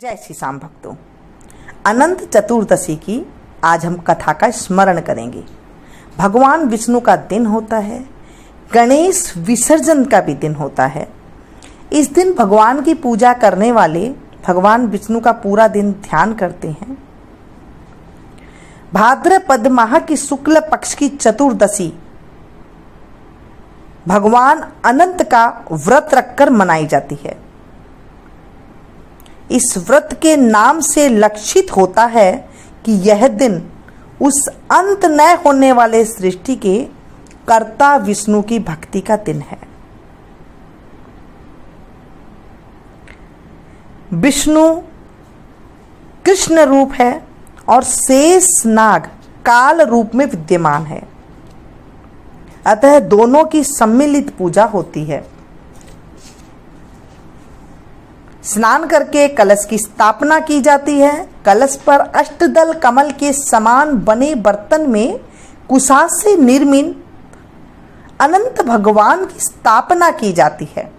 जय श्री श्याम भक्तों, अनंत चतुर्दशी की आज हम कथा का स्मरण करेंगे। भगवान विष्णु का दिन होता है, गणेश विसर्जन का भी दिन होता है। इस दिन भगवान की पूजा करने वाले भगवान विष्णु का पूरा दिन ध्यान करते हैं। भाद्रपद माह की शुक्ल पक्ष की चतुर्दशी भगवान अनंत का व्रत रखकर मनाई जाती है। इस व्रत के नाम से लक्षित होता है कि यह दिन उस अंत न होने वाले सृष्टि के कर्ता विष्णु की भक्ति का दिन है। विष्णु कृष्ण रूप है और शेष नाग काल रूप में विद्यमान है, अतः दोनों की सम्मिलित पूजा होती है। स्नान करके कलश की स्थापना की जाती है। कलश पर अष्टदल कमल के समान बने बर्तन में कुशास से निर्मित अनंत भगवान की स्थापना की जाती है।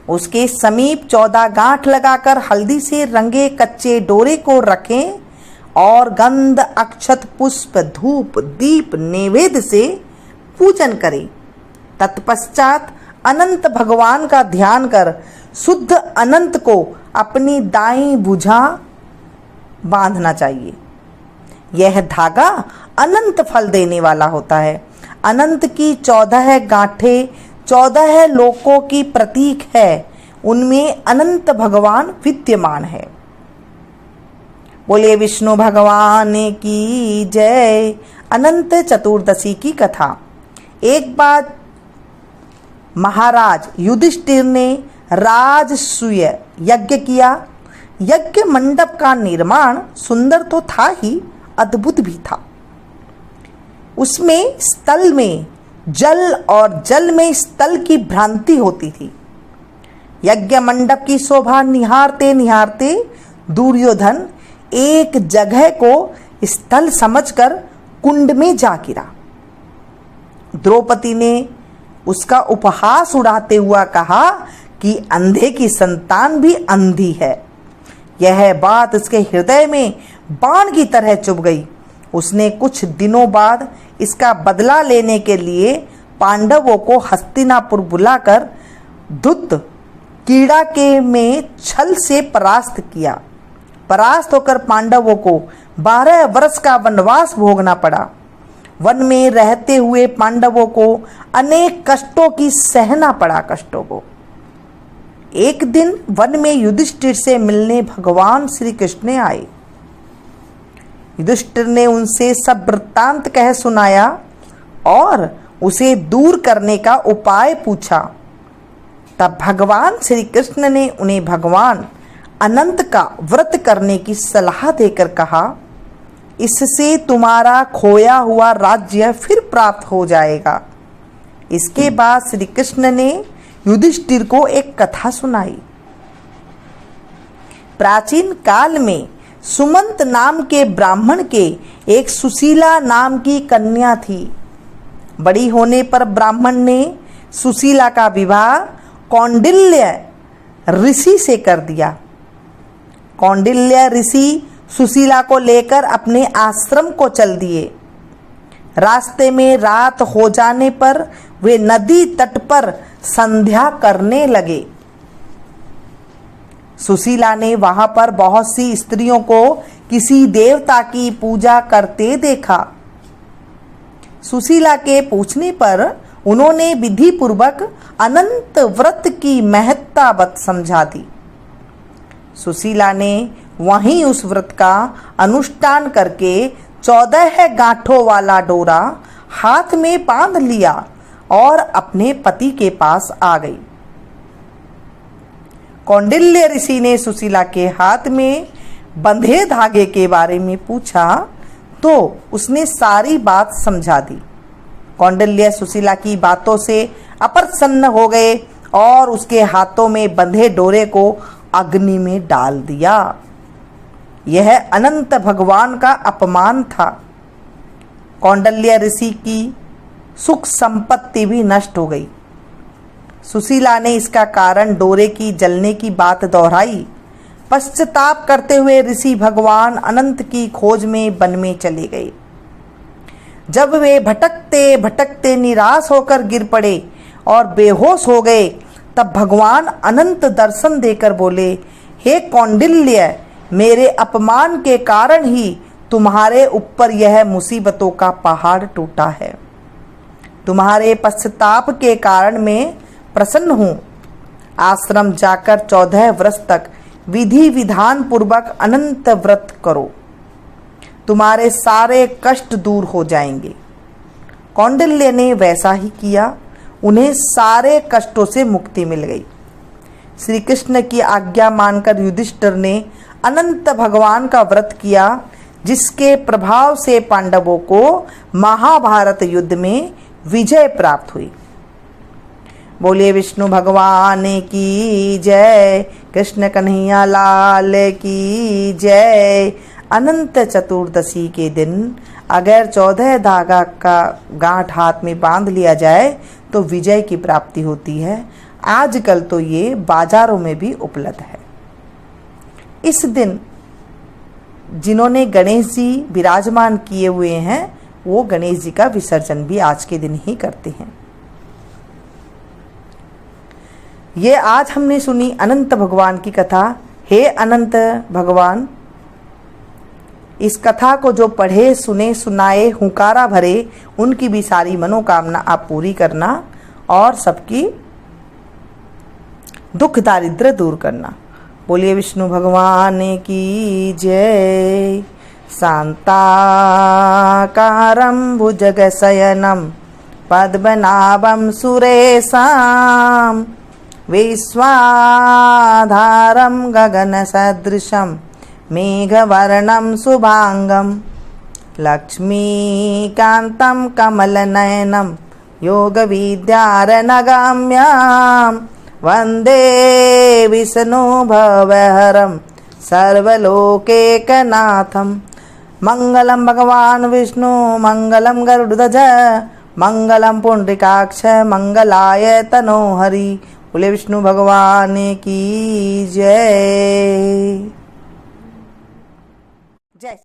उसके समीप 14 गांठ लगाकर हल्दी से रंगे कच्चे डोरे को रखें और गंध अक्षत पुष्प धूप दीप नैवेद्य से पूजन करें। तत्पश्चात अनंत भगवान का ध्यान कर शुद्ध अनंत को अपनी दाईं भुजा बांधना चाहिए। यह धागा अनंत फल देने वाला होता है। अनंत की 14 गांठें 14 लोकों की प्रतीक है, उनमें अनंत भगवान विद्यमान है। बोलिए विष्णु भगवान की जय। अनंत चतुर्दशी की कथा। एक बार महाराज युधिष्ठिर ने राजसूय यज्ञ किया। यज्ञ मंडप का निर्माण सुंदर तो था ही, अद्भुत भी था। उसमें स्थल में जल और जल में स्थल की भ्रांति होती थी। यज्ञ मंडप की शोभा निहारते निहारते दुर्योधन एक जगह को स्थल समझकर कुंड में जा गिरा। द्रौपदी ने उसका उपहास उड़ाते हुआ कहा कि अंधे की संतान भी अंधी है। यह बात उसके हृदय में बाण की तरह चुभ गई। उसने कुछ दिनों बाद इसका बदला लेने के लिए पांडवों को हस्तिनापुर बुलाकर दुत्त कीड़ा के में छल से परास्त किया। परास्त होकर पांडवों को 12 वर्ष का वनवास भोगना पड़ा। वन में रहते हुए पांडवों को अनेक कष्टों की सहना पड़ा। कष्टों को एक दिन वन में युधिष्ठिर से मिलने भगवान श्री कृष्ण आए। युधिष्ठिर ने उनसे सब वृत्तांत कह सुनाया और उसे दूर करने का उपाय पूछा। तब भगवान श्री कृष्ण ने उन्हें भगवान अनंत का व्रत करने की सलाह देकर कहा, इससे तुम्हारा खोया हुआ राज्य फिर प्राप्त हो जाएगा। इसके बाद श्री कृष्ण ने युधिष्ठिर को एक कथा सुनाई। प्राचीन काल में सुमंत नाम के ब्राह्मण के एक सुशीला नाम की कन्या थी। बड़ी होने पर ब्राह्मण ने सुशीला का विवाह कौंडिल्य ऋषि से कर दिया। कौंडिल्य ऋषि सुशीला को लेकर अपने आश्रम को चल दिए। रास्ते में रात हो जाने पर वे नदी तट पर संध्या करने लगे। सुशीला ने वहां पर बहुत सी स्त्रियों को किसी देवता की पूजा करते देखा। सुशीला के पूछने पर उन्होंने विधि पूर्वक अनंत व्रत की महत्ता समझा दी। सुशीला ने वहीं उस व्रत का अनुष्ठान करके 14 गांठों वाला डोरा हाथ में बांध लिया और अपने पति के पास आ गई। कौंडिल्य ऋषि ने सुशीला के हाथ में बंधे धागे के बारे में पूछा तो उसने सारी बात समझा दी। कौंडिल्य सुशीला की बातों से अप्रसन्न हो गए और उसके हाथों में बंधे डोरे को अग्नि में डाल दिया। यह अनंत भगवान का अपमान था। कौंडिल्य ऋषि की सुख संपत्ति भी नष्ट हो गई। सुशीला ने इसका कारण डोरे की जलने की बात दोहराई। पश्चाताप करते हुए ऋषि भगवान अनंत की खोज में वन में चले गए। जब वे भटकते भटकते निराश होकर गिर पड़े और बेहोश हो गए, तब भगवान अनंत दर्शन देकर बोले, हे कौंडिल्य, मेरे अपमान के कारण ही तुम्हारे ऊपर यह मुसीबतों का पहाड़ टूटा है। तुम्हारे पश्चाताप के कारण मैं प्रसन्न हूँ। आश्रम जाकर 14 वर्ष तक विधि विधान पूर्वक अनंत व्रत करो, तुम्हारे सारे कष्ट दूर हो जाएंगे। कौंडिल्य ने वैसा ही किया, उन्हें सारे कष्टों से मुक्ति मिल गई। श्री कृष्ण की आज्ञा मानकर युधिष्ठिर ने अनंत भगवान का व्रत किया, जिसके प्रभाव से पांडवों को महाभारत युद्ध में विजय प्राप्त हुई। बोलिए विष्णु भगवान की जय, कृष्ण कन्हैया लाल की जय। अनंत चतुर्दशी के दिन अगर 14 धागा का गांठ हाथ में बांध लिया जाए तो विजय की प्राप्ति होती है। आजकल तो ये बाजारों में भी उपलब्ध है। इस दिन जिन्होंने गणेश जी विराजमान किए हुए हैं, वो गणेश जी का विसर्जन भी आज के दिन ही करते हैं। ये आज हमने सुनी अनंत भगवान की कथा। हे अनंत भगवान, इस कथा को जो पढ़े, सुने, सुनाए, हुंकारा भरे, उनकी भी सारी मनोकामना आप पूरी करना और सबकी दुख दारिद्र दूर करना। बोलिए विष्णु भगवान की जय। शांताकारं भुजगशयनं पद्मनाभं सुरेशं विश्वाधारं गगनसदृशं मेघवर्णं शुभांगं लक्ष्मीकान्तं कमलनयनं योगविद्यारनगम्यं वन्दे विष्णुभवहरं सर्वलोकैकनाथं। मंगलम भगवान विष्णु मंगलम गरुड़ध्वज मंगलम पुंडरीकाक्ष मंगलाय तनोहरि। बोले विष्णु भगवान की जय।